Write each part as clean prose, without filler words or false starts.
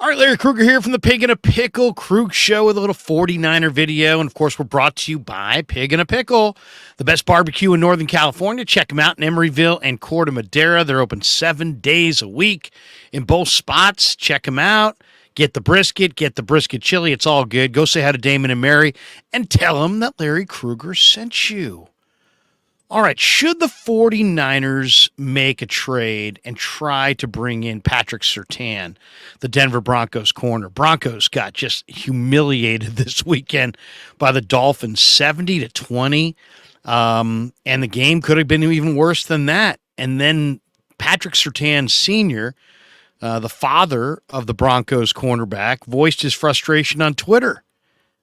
All right, Larry Krueger here from the Pig in a Pickle Krug Show with a little 49er video. And, of course, we're brought to you by Pig in a Pickle, the best barbecue in Northern California. Check them out in Emeryville and Corte Madera. They're open 7 days a week in both spots. Check them out. Get the brisket chili. It's all good. Go say hi to Damon and Mary and tell them that Larry Krueger sent you. All right, should the 49ers make a trade and try to bring in Patrick Surtain, the Denver Broncos corner? Broncos got just humiliated this weekend by the Dolphins, 70-20, and the game could have been even worse than that. And then Patrick Surtain Sr., the father of the Broncos cornerback, voiced his frustration on Twitter.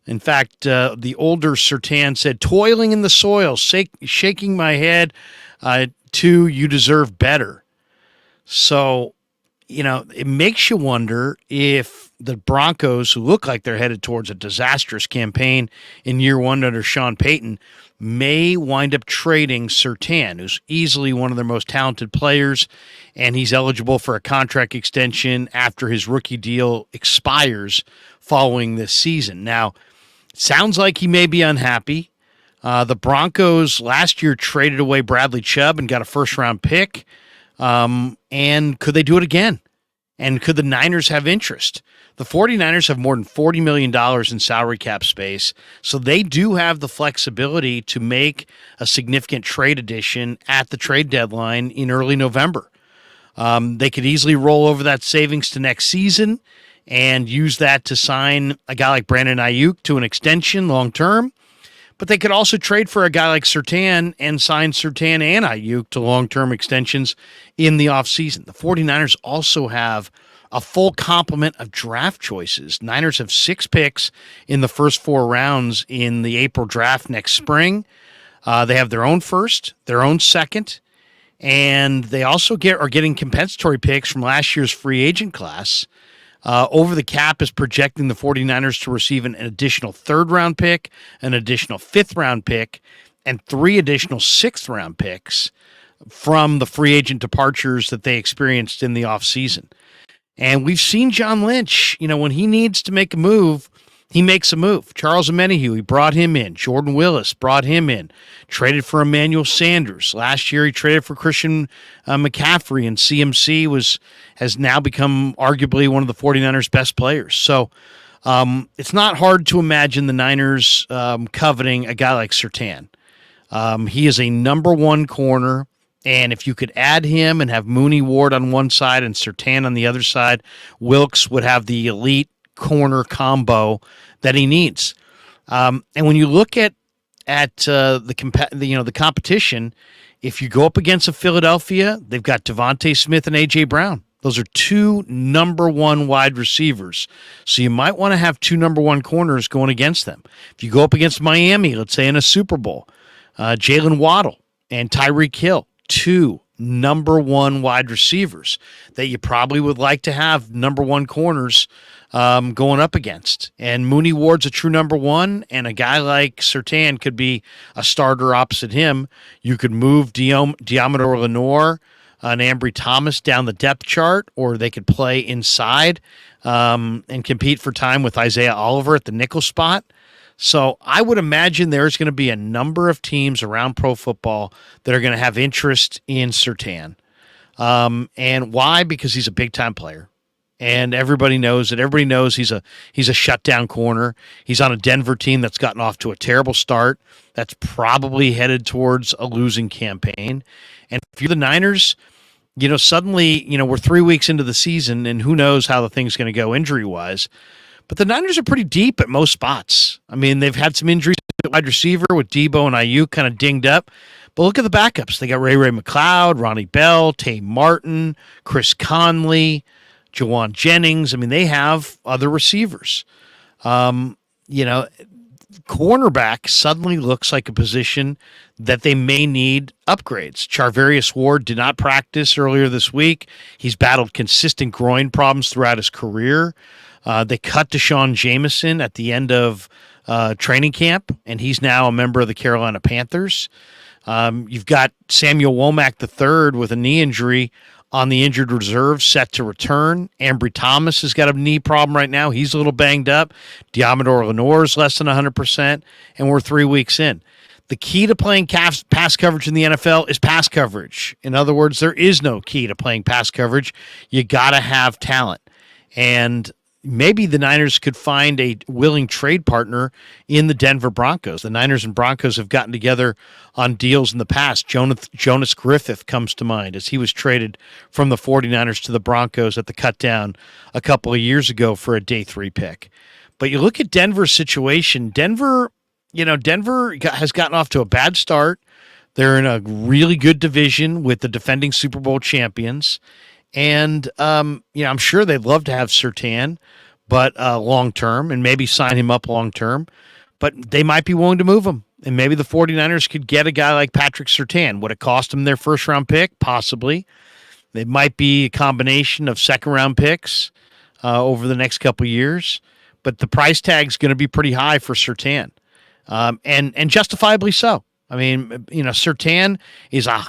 In fact, the older Surtain said, toiling in the soil, shaking my head to you deserve better. So, it makes you wonder if the Broncos, who look like they're headed towards a disastrous campaign in year one under Sean Payton, may wind up trading Surtain, who's easily one of their most talented players, and he's eligible for a contract extension after his rookie deal expires following this season. Now, sounds like he may be unhappy. The Broncos last year traded away Bradley Chubb and got a first-round pick. And could they do it again? And could the Niners have interest? The 49ers have more than $40 million in salary cap space, so they do have the flexibility to make a significant trade addition at the trade deadline in early November. They could easily roll over that savings to next season and use that to sign a guy like Brandon Ayuk to an extension long-term. But they could also trade for a guy like Surtain and sign Surtain and Ayuk to long-term extensions in the offseason. The 49ers also have a full complement of draft choices. Niners have 6 picks in the first 4 rounds in the April draft next spring. They have their own first, their own second, and they also are getting compensatory picks from last year's free agent class. Over the Cap is projecting the 49ers to receive an additional 3rd-round pick, an additional 5th-round pick, and 3 additional 6th-round picks from the free agent departures that they experienced in the offseason. And we've seen John Lynch, when he needs to make a move, he makes a move. Charles Omenihu, he brought him in. Jordan Willis brought him in. Traded for Emmanuel Sanders. Last year he traded for Christian McCaffrey, and CMC has now become arguably one of the 49ers' best players. So it's not hard to imagine the Niners coveting a guy like Surtain. He is a number 1 corner, and if you could add him and have Mooney Ward on one side and Surtain on the other side, Wilkes would have the elite corner combo that he needs. And when you look at the competition, if you go up against a Philadelphia, they've got Devontae Smith and A.J. Brown. Those are 2 number 1 wide receivers. So you might want to have 2 number 1 corners going against them. If you go up against Miami, let's say in a Super Bowl, Jalen Waddle and Tyreek Hill, 2 number 1 wide receivers that you probably would like to have number 1 corners going up against. And Mooney Ward's a true number 1, and a guy like Surtain could be a starter opposite him. You could move Diamador Lenore and Ambry Thomas down the depth chart, or they could play inside and compete for time with Isaiah Oliver at the nickel spot. So I would imagine there's going to be a number of teams around pro football that are going to have interest in Surtain. And why? Because he's a big-time player. And everybody knows that. Everybody knows he's a shutdown corner. He's on a Denver team that's gotten off to a terrible start. That's probably headed towards a losing campaign. And if you're the Niners, suddenly, we're 3 weeks into the season, and who knows how the thing's going to go injury-wise. But the Niners are pretty deep at most spots. I mean, they've had some injuries at wide receiver with Debo and Ayuk kind of dinged up. But look at the backups. They got Ray McCloud, Ronnie Bell, Tay Martin, Chris Conley, Jawan Jennings. I mean, they have other receivers. Cornerback suddenly looks like a position that they may need upgrades. Charvarius Ward did not practice earlier this week. He's battled consistent groin problems throughout his career. They cut Deshaun Jameson at the end of training camp, and he's now a member of the Carolina Panthers. You've got Samuel Womack III with a knee injury on the injured reserve set to return. Ambry Thomas has got a knee problem right now. He's a little banged up. Diamador Lenore is less than 100%, and we're 3 weeks in. The key to playing pass coverage in the NFL is pass coverage. In other words, there is no key to playing pass coverage. You got to have talent. And maybe the Niners could find a willing trade partner in the Denver Broncos. The Niners and Broncos have gotten together on deals in the past. Jonas Griffith comes to mind as he was traded from the 49ers to the Broncos at the cutdown a couple of years ago for a day 3 pick. But you look at Denver's situation. Denver has gotten off to a bad start. They're in a really good division with the defending Super Bowl champions. And, I'm sure they'd love to have Surtain, but long term, and maybe sign him up long term. But they might be willing to move him. And maybe the 49ers could get a guy like Patrick Surtain. Would it cost them their first-round pick? Possibly. It might be a combination of second-round picks over the next couple of years. But the price tag's going to be pretty high for Surtain. And justifiably so. I mean, Surtain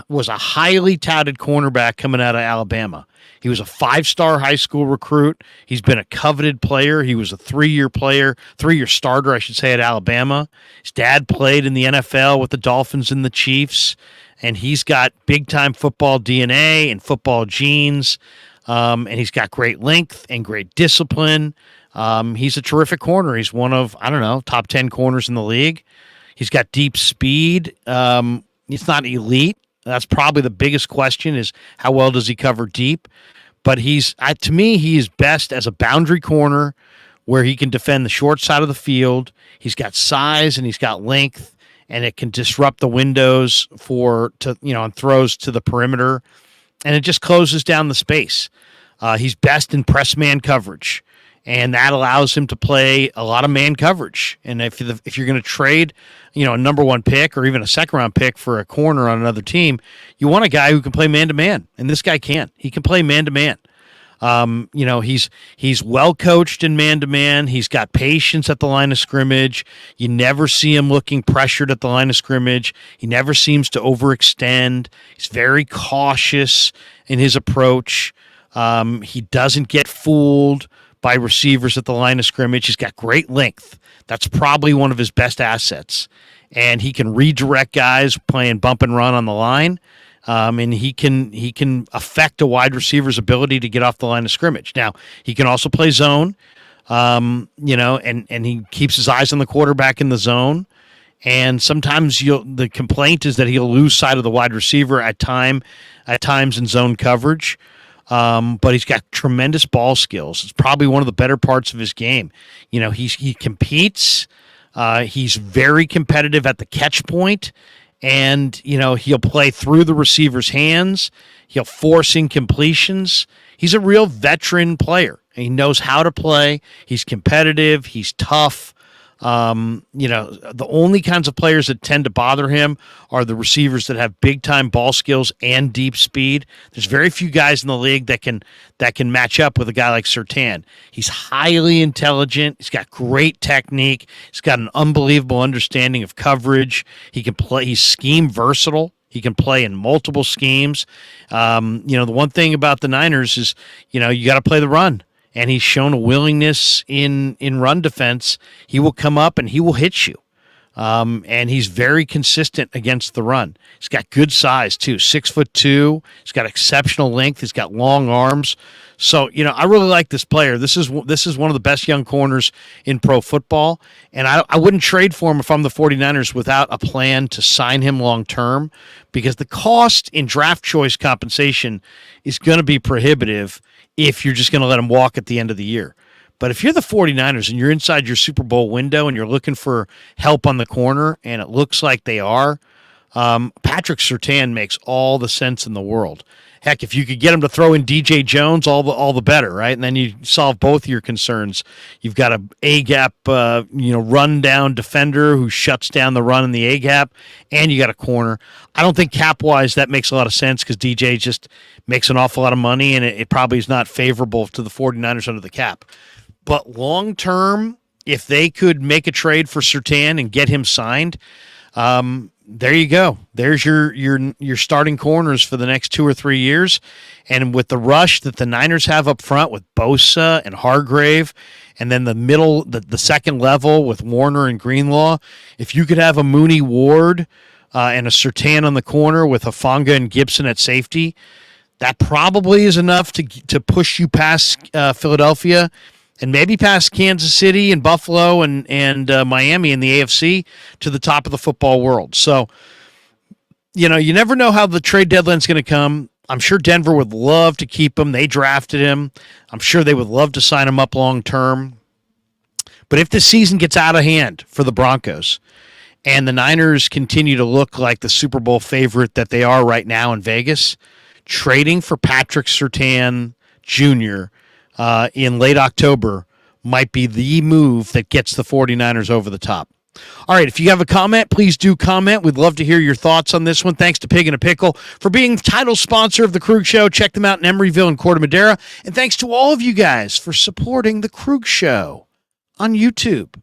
was a highly touted cornerback coming out of Alabama. He was a 5-star high school recruit. He's been a coveted player. He was a 3-year starter, I should say, at Alabama. His dad played in the NFL with the Dolphins and the Chiefs, and he's got big-time football DNA and football genes, and he's got great length and great discipline. He's a terrific corner. He's one of, top 10 corners in the league. He's got deep speed. It's not elite. That's probably the biggest question is how well does he cover deep? But to me, he is best as a boundary corner where he can defend the short side of the field. He's got size and he's got length, and it can disrupt the windows on throws to the perimeter, and it just closes down the space. He's best in press man coverage, and that allows him to play a lot of man coverage. And if you're going to trade, a number 1 pick or even a second-round pick for a corner on another team, you want a guy who can play man-to-man, and this guy can. He can play man-to-man. He's well coached in man-to-man. He's got patience at the line of scrimmage. You never see him looking pressured at the line of scrimmage. He never seems to overextend. He's very cautious in his approach. He doesn't get fooled by receivers at the line of scrimmage. He's got great length. That's probably one of his best assets. And he can redirect guys playing bump and run on the line. And he can affect a wide receiver's ability to get off the line of scrimmage. Now, he can also play zone, and he keeps his eyes on the quarterback in the zone. And sometimes the complaint is that he'll lose sight of the wide receiver at times in zone coverage. But he's got tremendous ball skills. It's probably one of the better parts of his game. He competes. He's very competitive at the catch point, and he'll play through the receiver's hands. He'll force incompletions. He's a real veteran player. He knows how to play. He's competitive. He's tough. The only kinds of players that tend to bother him are the receivers that have big time ball skills and deep speed. There's very few guys in the league that can match up with a guy like Surtain. He's highly intelligent. He's got great technique. He's got an unbelievable understanding of coverage. He can play. He's scheme versatile. He can play in multiple schemes. The one thing about the Niners is, you got to play the run. And he's shown a willingness in run defense. He will come up and he will hit you. And he's very consistent against the run. He's got good size, too, 6'2". He's got exceptional length. He's got long arms. So, I really like this player. This is one of the best young corners in pro football. And I wouldn't trade for him if I'm the 49ers without a plan to sign him long term, because the cost in draft choice compensation is going to be prohibitive if you're just going to let him walk at the end of the year. But if you're the 49ers and you're inside your Super Bowl window and you're looking for help on the corner, and it looks like they are, Patrick Surtain makes all the sense in the world. Heck, if you could get him to throw in DJ Jones, all the better, right? And then you solve both your concerns. You've got a A-gap, run down defender who shuts down the run in the A-gap, and you got a corner. I don't think cap-wise that makes a lot of sense because DJ just makes an awful lot of money, and it probably is not favorable to the 49ers under the cap. But long-term, if they could make a trade for Surtain and get him signed, there you go. There's your starting corners for the next 2 or 3 years. And with the rush that the Niners have up front with Bosa and Hargrave, and then the second level with Warner and Greenlaw, if you could have a Mooney Ward and a Surtain on the corner with Hufanga and Gibson at safety, that probably is enough to push you past Philadelphia and maybe past Kansas City and Buffalo and Miami in the AFC to the top of the football world. So, you never know how the trade deadline is going to come. I'm sure Denver would love to keep him. They drafted him. I'm sure they would love to sign him up long term. But if the season gets out of hand for the Broncos and the Niners continue to look like the Super Bowl favorite that they are right now in Vegas, trading for Patrick Surtain Jr. In late October might be the move that gets the 49ers over the top. All right, if you have a comment, please do comment. We'd love to hear your thoughts on this one. Thanks to Pig and a Pickle for being the title sponsor of The Krug Show. Check them out in Emeryville and Corte Madera. And thanks to all of you guys for supporting The Krug Show on YouTube.